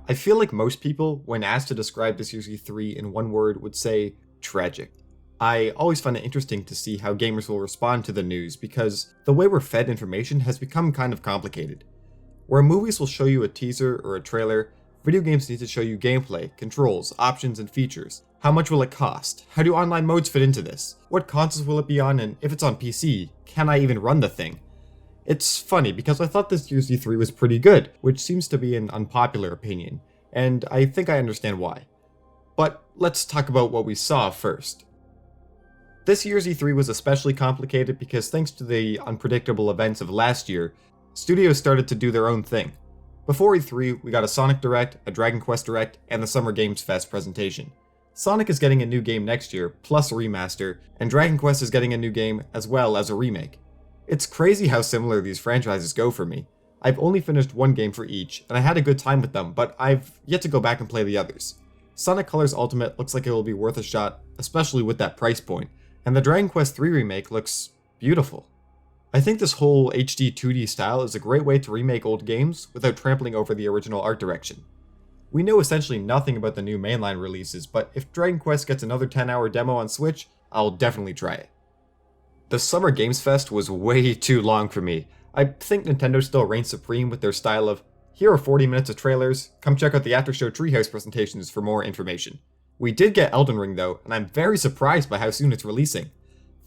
I feel like most people, when asked to describe this year's E3 in one word, would say tragic. I always find it interesting to see how gamers will respond to the news because the way we're fed information has become kind of complicated. Where movies will show you a teaser or a trailer, video games need to show you gameplay, controls, options, and features. How much will it cost? How do online modes fit into this? What consoles will it be on, and if it's on PC, can I even run the thing? It's funny because I thought this year's E3 was pretty good, which seems to be an unpopular opinion, and I think I understand why. But let's talk about what we saw first. This year's E3 was especially complicated because thanks to the unpredictable events of last year, studios started to do their own thing. Before E3, we got a Sonic Direct, a Dragon Quest Direct, and the Summer Games Fest presentation. Sonic is getting a new game next year, plus a remaster, and Dragon Quest is getting a new game as well as a remake. It's crazy how similar these franchises go for me. I've only finished one game for each, and I had a good time with them, but I've yet to go back and play the others. Sonic Colors Ultimate looks like it will be worth a shot, especially with that price point, and the Dragon Quest III remake looks beautiful. I think this whole HD 2D style is a great way to remake old games without trampling over the original art direction. We know essentially nothing about the new mainline releases, but if Dragon Quest gets another 10-hour demo on Switch, I'll definitely try it. The Summer Games Fest was way too long for me. I think Nintendo still reigns supreme with their style of, here are 40 minutes of trailers, come check out the after-show Treehouse presentations for more information. We did get Elden Ring though, and I'm very surprised by how soon it's releasing.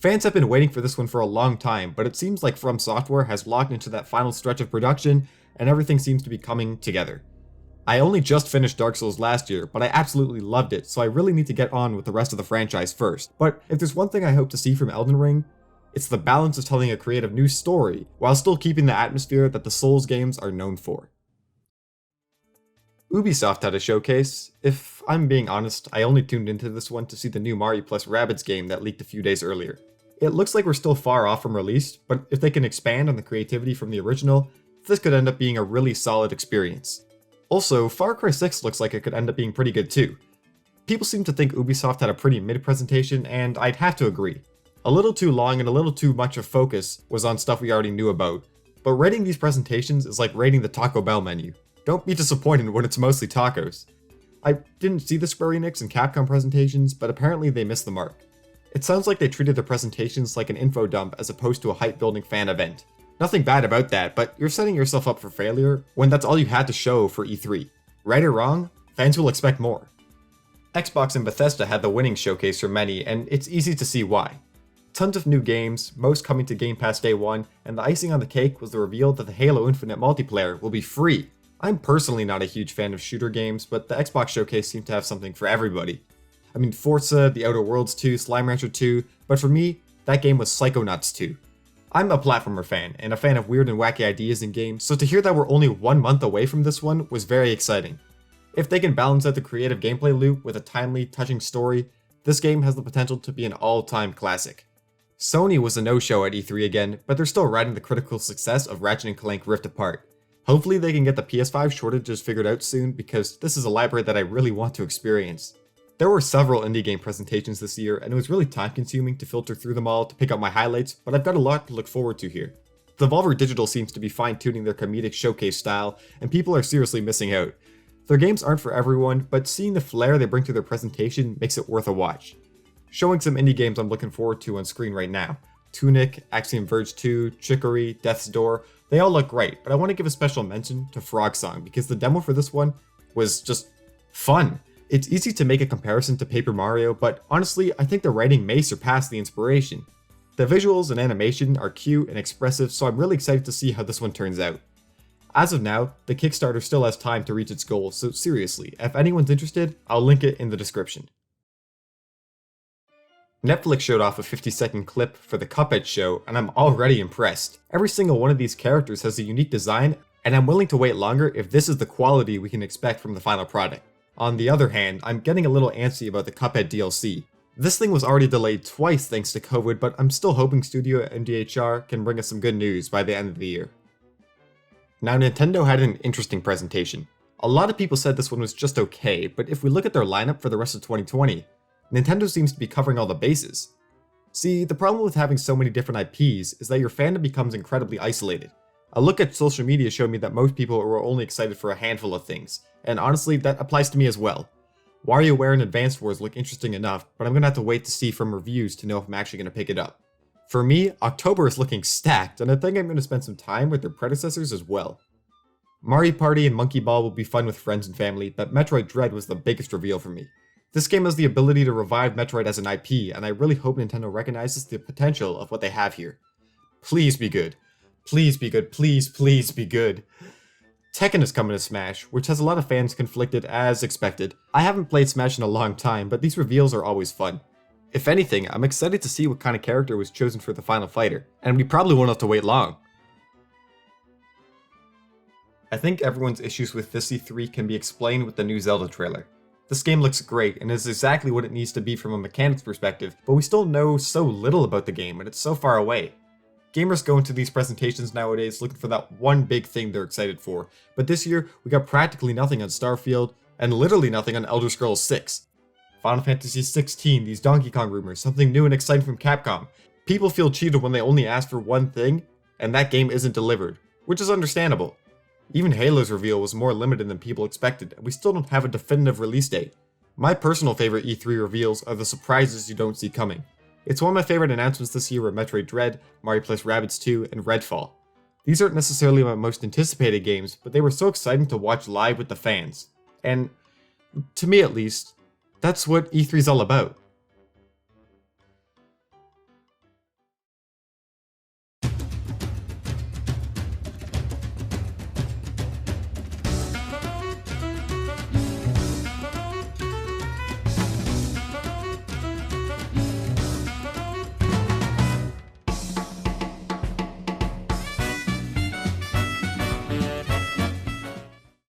Fans have been waiting for this one for a long time, but it seems like From Software has locked into that final stretch of production, and everything seems to be coming together. I only just finished Dark Souls last year, but I absolutely loved it, so I really need to get on with the rest of the franchise first. But if there's one thing I hope to see from Elden Ring, it's the balance of telling a creative new story, while still keeping the atmosphere that the Souls games are known for. Ubisoft had a showcase. If I'm being honest, I only tuned into this one to see the new Mario plus Rabbids game that leaked a few days earlier. It looks like we're still far off from release, but if they can expand on the creativity from the original, this could end up being a really solid experience. Also, Far Cry 6 looks like it could end up being pretty good too. People seem to think Ubisoft had a pretty mid-presentation, and I'd have to agree. A little too long and a little too much of focus was on stuff we already knew about, but rating these presentations is like rating the Taco Bell menu. Don't be disappointed when it's mostly tacos. I didn't see the Square Enix and Capcom presentations, but apparently they missed the mark. It sounds like they treated their presentations like an info dump as opposed to a hype-building fan event. Nothing bad about that, but you're setting yourself up for failure when that's all you had to show for E3. Right or wrong, fans will expect more. Xbox and Bethesda had the winning showcase for many, and it's easy to see why. Tons of new games, most coming to Game Pass day one, and the icing on the cake was the reveal that the Halo Infinite multiplayer will be free. I'm personally not a huge fan of shooter games, but the Xbox showcase seemed to have something for everybody. I mean, Forza, The Outer Worlds 2, Slime Rancher 2, but for me, that game was Psychonauts 2. I'm a platformer fan, and a fan of weird and wacky ideas in games, so to hear that we're only 1 month away from this one was very exciting. If they can balance out the creative gameplay loop with a timely, touching story, this game has the potential to be an all-time classic. Sony was a no-show at E3 again, but they're still riding the critical success of Ratchet & Clank Rift Apart. Hopefully they can get the PS5 shortages figured out soon, because this is a library that I really want to experience. There were several indie game presentations this year, and it was really time-consuming to filter through them all to pick out my highlights, but I've got a lot to look forward to here. Devolver Digital seems to be fine-tuning their comedic showcase style, and people are seriously missing out. Their games aren't for everyone, but seeing the flair they bring to their presentation makes it worth a watch. Showing some indie games I'm looking forward to on screen right now. Tunic, Axiom Verge 2, Chicory, Death's Door, they all look great, but I want to give a special mention to Frog Song because the demo for this one was just fun. It's easy to make a comparison to Paper Mario, but honestly, I think the writing may surpass the inspiration. The visuals and animation are cute and expressive, so I'm really excited to see how this one turns out. As of now, the Kickstarter still has time to reach its goal, so seriously, if anyone's interested, I'll link it in the description. Netflix showed off a 50-second clip for the Cuphead show, and I'm already impressed. Every single one of these characters has a unique design, and I'm willing to wait longer if this is the quality we can expect from the final product. On the other hand, I'm getting a little antsy about the Cuphead DLC. This thing was already delayed twice thanks to COVID, but I'm still hoping Studio MDHR can bring us some good news by the end of the year. Now, Nintendo had an interesting presentation. A lot of people said this one was just okay, but if we look at their lineup for the rest of 2020, Nintendo seems to be covering all the bases. See, the problem with having so many different IPs is that your fandom becomes incredibly isolated. A look at social media showed me that most people were only excited for a handful of things, and honestly, that applies to me as well. WarioWare and Advanced Wars look interesting enough, but I'm gonna have to wait to see from reviews to know if I'm actually gonna pick it up. For me, October is looking stacked, and I think I'm gonna spend some time with their predecessors as well. Mario Party and Monkey Ball will be fun with friends and family, but Metroid Dread was the biggest reveal for me. This game has the ability to revive Metroid as an IP, and I really hope Nintendo recognizes the potential of what they have here. Please be good. Please be good. Please be good. Tekken is coming to Smash, which has a lot of fans conflicted as expected. I haven't played Smash in a long time, but these reveals are always fun. If anything, I'm excited to see what kind of character was chosen for the final fighter, and we probably won't have to wait long. I think everyone's issues with this E3 can be explained with the new Zelda trailer. This game looks great and is exactly what it needs to be from a mechanics perspective, but we still know so little about the game and it's so far away. Gamers go into these presentations nowadays looking for that one big thing they're excited for, but this year we got practically nothing on Starfield and literally nothing on Elder Scrolls 6. Final Fantasy 16, these Donkey Kong rumors, something new and exciting from Capcom. People feel cheated when they only ask for one thing, and that game isn't delivered, which is understandable. Even Halo's reveal was more limited than people expected, and we still don't have a definitive release date. My personal favorite E3 reveals are the surprises you don't see coming. It's one of my favorite announcements this year were Metroid Dread, Mario + Rabbids 2, and Redfall. These aren't necessarily my most anticipated games, but they were so exciting to watch live with the fans. And, to me at least, that's what E3's all about.